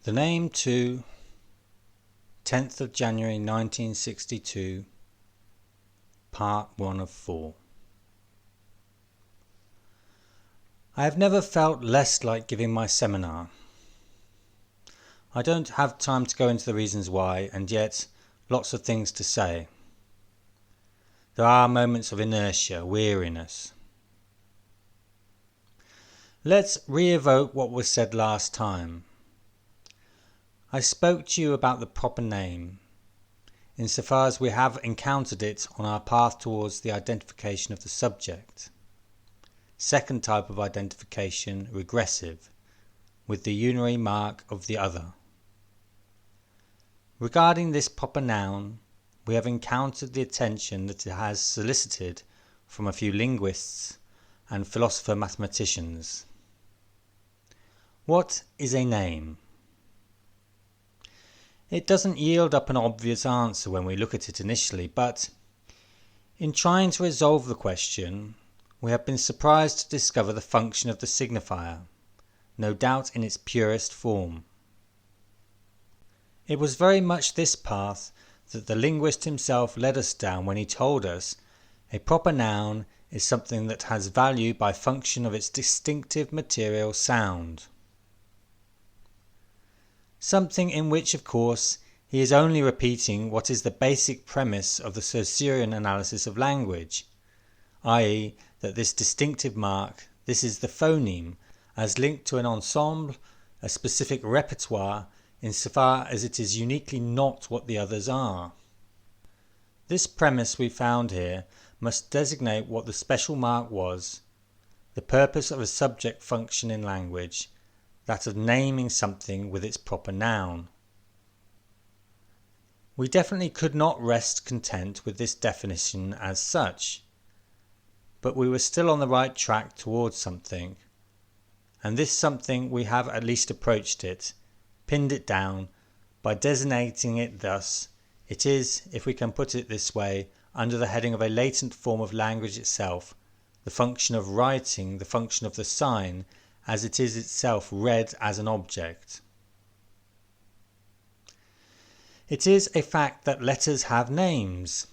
The name to 10th of January 1962, Part 1 of 4. I have never felt less like giving my seminar. I don't have time to go into the reasons why, and yet lots of things to say. There are moments of inertia, weariness. Let's re-evoke what was said last time. I spoke to you about the proper name, insofar as we have encountered it on our path towards the identification of the subject. Second type of identification, regressive, with the unary mark of the other. Regarding this proper noun, we have encountered the attention that it has solicited from a few linguists and philosopher-mathematicians. What is a name? It doesn't yield up an obvious answer when we look at it initially, but in trying to resolve the question, we have been surprised to discover the function of the signifier, no doubt in its purest form. It was very much this path that the linguist himself led us down when he told us a proper noun is something that has value by function of its distinctive material sound. Something in which, of course, he is only repeating what is the basic premise of the Saussurean analysis of language, i.e. that this distinctive mark, this is the phoneme, as linked to an ensemble, a specific repertoire, insofar as it is uniquely not what the others are. This premise we found here must designate what the special mark was, the purpose of a subject function in language, that of naming something with its proper noun. We definitely could not rest content with this definition as such, but we were still on the right track towards something, and this something we have at least approached it, pinned it down, by designating it thus. It is, if we can put it this way, under the heading of a latent form of language itself, the function of writing, the function of the sign, as it is itself read as an object. It is a fact that letters have names.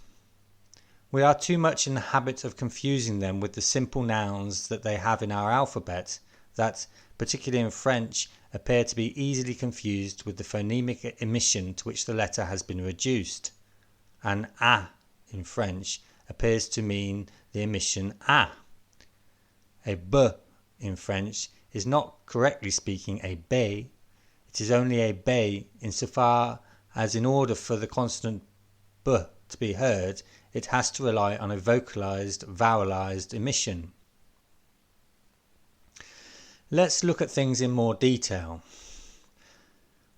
We are too much in the habit of confusing them with the simple nouns that they have in our alphabet that, particularly in French, appear to be easily confused with the phonemic emission to which the letter has been reduced. An A in French appears to mean the emission A. A B in French is not, correctly speaking, a B. It is only a B insofar as in order for the consonant B to be heard, it has to rely on a vocalized, vowelized emission. Let's look at things in more detail.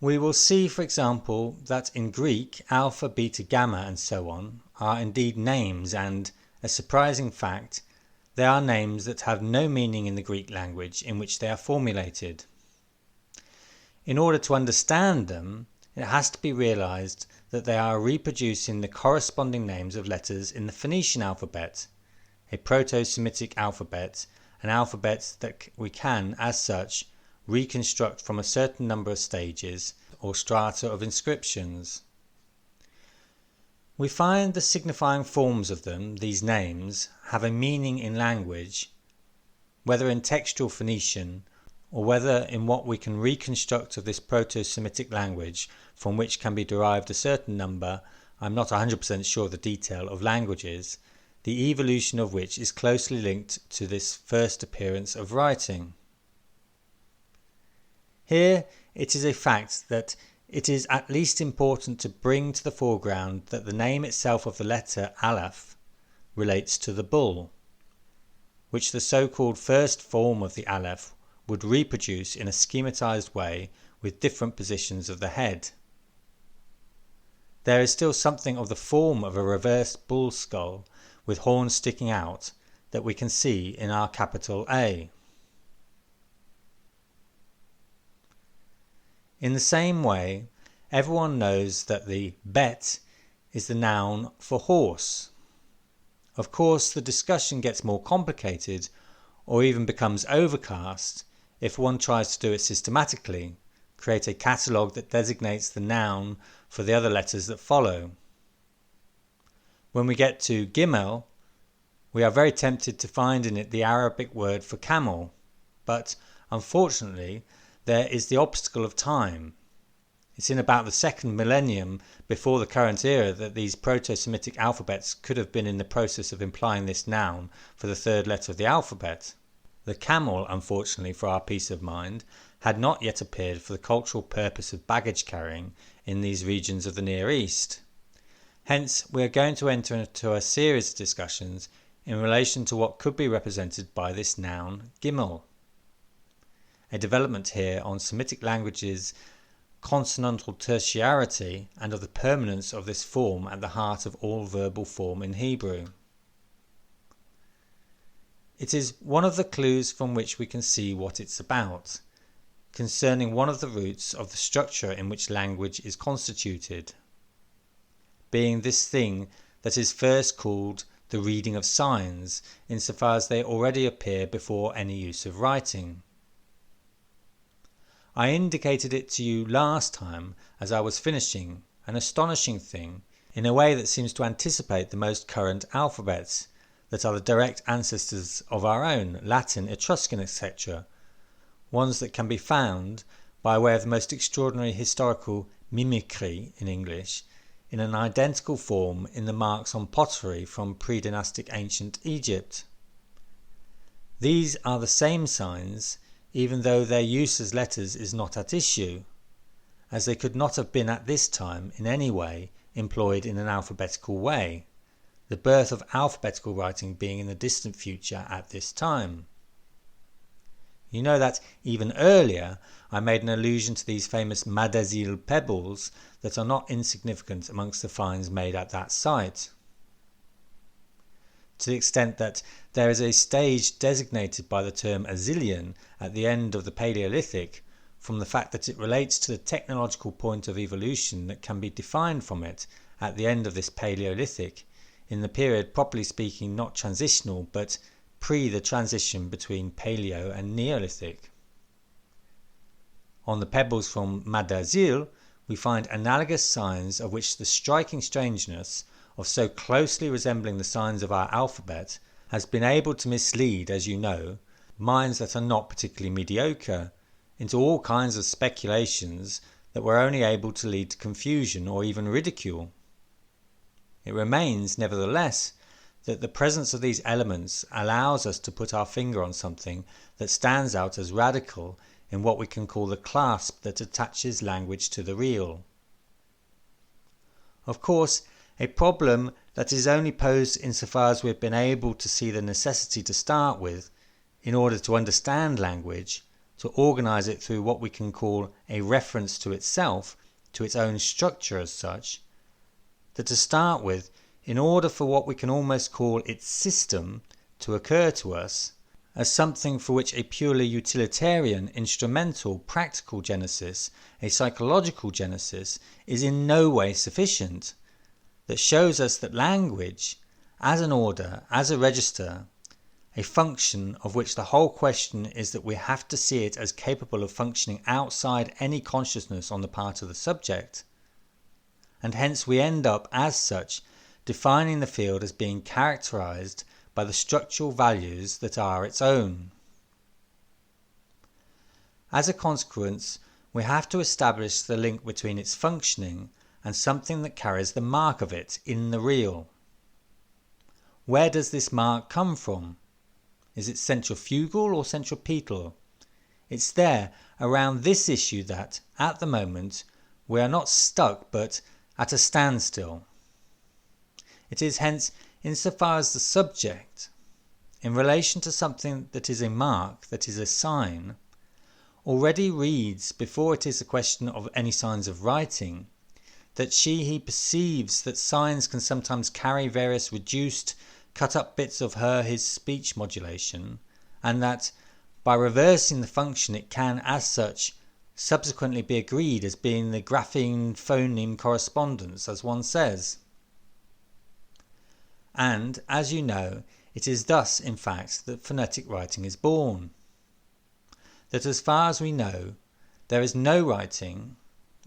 We will see, for example, that in Greek, alpha, beta, gamma, and so on are indeed names, and, a surprising fact, they are names that have no meaning in the Greek language in which they are formulated. In order to understand them, it has to be realized that they are reproducing the corresponding names of letters in the Phoenician alphabet, a Proto-Semitic alphabet, an alphabet that we can, as such, reconstruct from a certain number of stages or strata of inscriptions. We find the signifying forms of them, these names, have a meaning in language, whether in textual Phoenician or whether in what we can reconstruct of this Proto-Semitic language, from which can be derived a certain number, I'm not 100% sure of the detail, of languages, the evolution of which is closely linked to this first appearance of writing. Here it is a fact that it is at least important to bring to the foreground that the name itself of the letter Aleph relates to the bull, which the so-called first form of the Aleph would reproduce in a schematized way with different positions of the head. There is still something of the form of a reversed bull skull with horns sticking out that we can see in our capital A. In the same way, everyone knows that the bet is the noun for horse. Of course, the discussion gets more complicated, or even becomes overcast, if one tries to do it systematically, create a catalogue that designates the noun for the other letters that follow. When we get to Gimel, we are very tempted to find in it the Arabic word for camel, but unfortunately there is the obstacle of time. It's in about the second millennium before the current era that these Proto-Semitic alphabets could have been in the process of implying this noun for the third letter of the alphabet. The camel, unfortunately for our peace of mind, had not yet appeared for the cultural purpose of baggage carrying in these regions of the Near East. Hence, we are going to enter into a series of discussions in relation to what could be represented by this noun Gimel. A development here on Semitic languages' consonantal tertiarity and of the permanence of this form at the heart of all verbal form in Hebrew. It is one of the clues from which we can see what it's about, concerning one of the roots of the structure in which language is constituted, being this thing that is first called the reading of signs, insofar as they already appear before any use of writing. I indicated it to you last time as I was finishing, an astonishing thing, in a way that seems to anticipate the most current alphabets, that are the direct ancestors of our own, Latin, Etruscan, etc., ones that can be found, by way of the most extraordinary historical mimicry in English, in an identical form in the marks on pottery from pre-dynastic ancient Egypt. These are the same signs, even though their use as letters is not at issue, as they could not have been at this time in any way employed in an alphabetical way, the birth of alphabetical writing being in the distant future at this time. You know that even earlier I made an allusion to these famous Madazil pebbles that are not insignificant amongst the finds made at that site, to the extent that there is a stage designated by the term Azilian at the end of the Paleolithic, from the fact that it relates to the technological point of evolution that can be defined from it at the end of this Paleolithic, in the period properly speaking not transitional but pre the transition between Paleo and Neolithic. On the pebbles from Madazil we find analogous signs of which the striking strangeness of so closely resembling the signs of our alphabet has been able to mislead, as you know, minds that are not particularly mediocre, into all kinds of speculations that were only able to lead to confusion or even ridicule. It remains, nevertheless, that the presence of these elements allows us to put our finger on something that stands out as radical in what we can call the clasp that attaches language to the real. Of course, a problem that is only posed insofar as we have been able to see the necessity to start with, in order to understand language, to organize it through what we can call a reference to itself, to its own structure as such, that to start with, in order for what we can almost call its system to occur to us, as something for which a purely utilitarian, instrumental, practical genesis, a psychological genesis, is in no way sufficient, that shows us that language, as an order, as a register, a function of which the whole question is that we have to see it as capable of functioning outside any consciousness on the part of the subject, and hence we end up, as such, defining the field as being characterized by the structural values that are its own. As a consequence, we have to establish the link between its functioning and something that carries the mark of it in the real. Where does this mark come from? Is it centrifugal or centripetal? It's there, around this issue, that, at the moment, we are not stuck but at a standstill. It is hence, insofar as the subject, in relation to something that is a mark, that is a sign, already reads, before it is a question of any signs of writing, that he perceives that signs can sometimes carry various reduced, cut-up bits of his speech modulation, and that, by reversing the function, it can, as such, subsequently be agreed as being the grapheme-phoneme correspondence, as one says. And, as you know, it is thus, in fact, that phonetic writing is born. That as far as we know, there is no writing,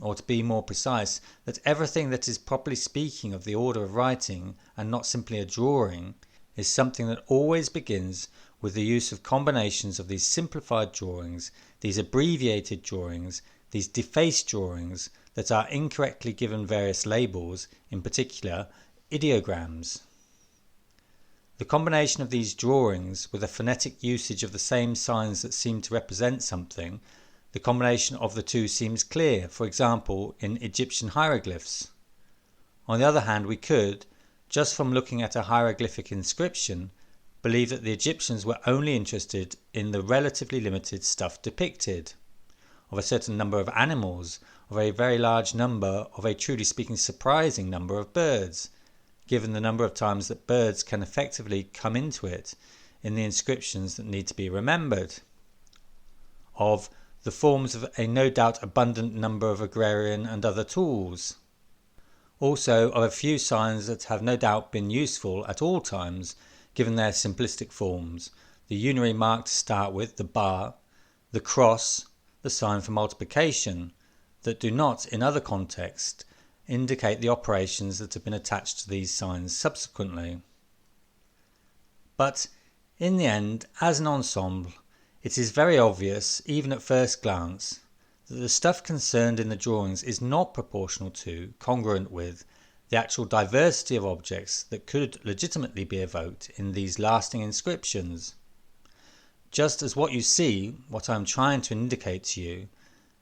or to be more precise, that everything that is properly speaking of the order of writing and not simply a drawing is something that always begins with the use of combinations of these simplified drawings, these abbreviated drawings, these defaced drawings that are incorrectly given various labels, in particular ideograms. The combination of these drawings with a phonetic usage of the same signs that seem to represent something, the combination of the two seems clear, for example, in Egyptian hieroglyphs. On the other hand, we could, just from looking at a hieroglyphic inscription, believe that the Egyptians were only interested in the relatively limited stuff depicted, of a certain number of animals, of a very large number, of a truly speaking surprising number of birds, given the number of times that birds can effectively come into it in the inscriptions that need to be remembered, of the forms of a no doubt abundant number of agrarian and other tools, also of a few signs that have no doubt been useful at all times, given their simplistic forms, the unary mark to start with, the bar, the cross, the sign for multiplication, that do not, in other contexts, indicate the operations that have been attached to these signs subsequently. But, in the end, as an ensemble, it is very obvious, even at first glance, that the stuff concerned in the drawings is not proportional to, congruent with, the actual diversity of objects that could legitimately be evoked in these lasting inscriptions. Just as what you see, what I am trying to indicate to you,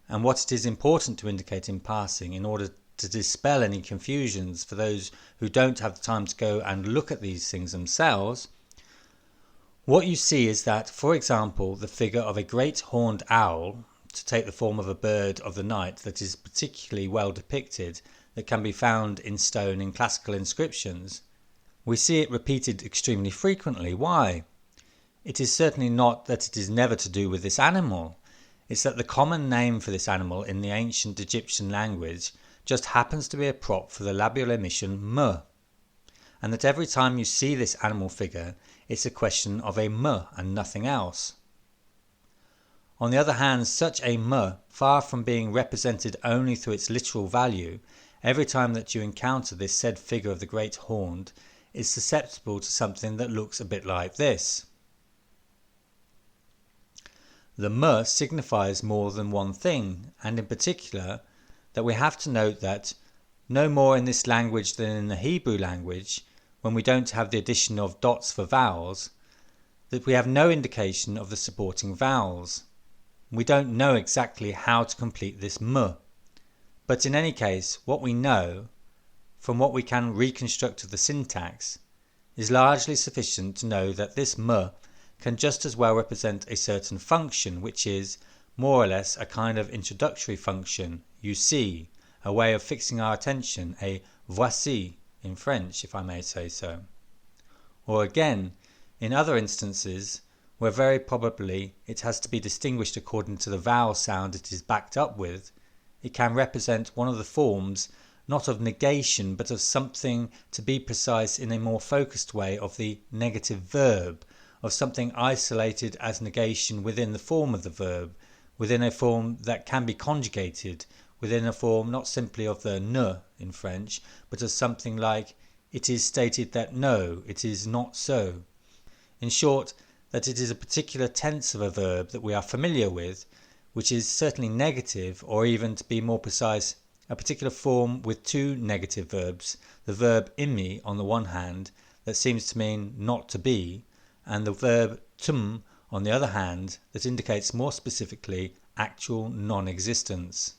and what it is important to indicate in passing in order to dispel any confusions for those who don't have the time to go and look at these things themselves, what you see is that, for example, the figure of a great horned owl, to take the form of a bird of the night that is particularly well depicted, that can be found in stone in classical inscriptions, we see it repeated extremely frequently. Why? It is certainly not that it is never to do with this animal. It's that the common name for this animal in the ancient Egyptian language just happens to be a prop for the labial emission m, and that every time you see this animal figure, it's a question of a m and nothing else. On the other hand, such a m, far from being represented only through its literal value, every time that you encounter this said figure of the great horned, is susceptible to something that looks a bit like this. The m signifies more than one thing, and in particular, that we have to note that, no more in this language than in the Hebrew language, when we don't have the addition of dots for vowels, that we have no indication of the supporting vowels. We don't know exactly how to complete this m. But in any case, what we know, from what we can reconstruct of the syntax, is largely sufficient to know that this m can just as well represent a certain function, which is, more or less, a kind of introductory function, you see, a way of fixing our attention, a voici in French, if I may say so. Or again, in other instances, where very probably it has to be distinguished according to the vowel sound it is backed up with, it can represent one of the forms, not of negation, but of something, to be precise in a more focused way, of the negative verb, of something isolated as negation within the form of the verb, within a form that can be conjugated, within a form not simply of the ne in French, but of something like, it is stated that no, it is not so. In short, that it is a particular tense of a verb that we are familiar with, which is certainly negative, or even, to be more precise, a particular form with two negative verbs, the verb imi on the one hand, that seems to mean not to be, and the verb tum on the other hand, that indicates more specifically actual non-existence.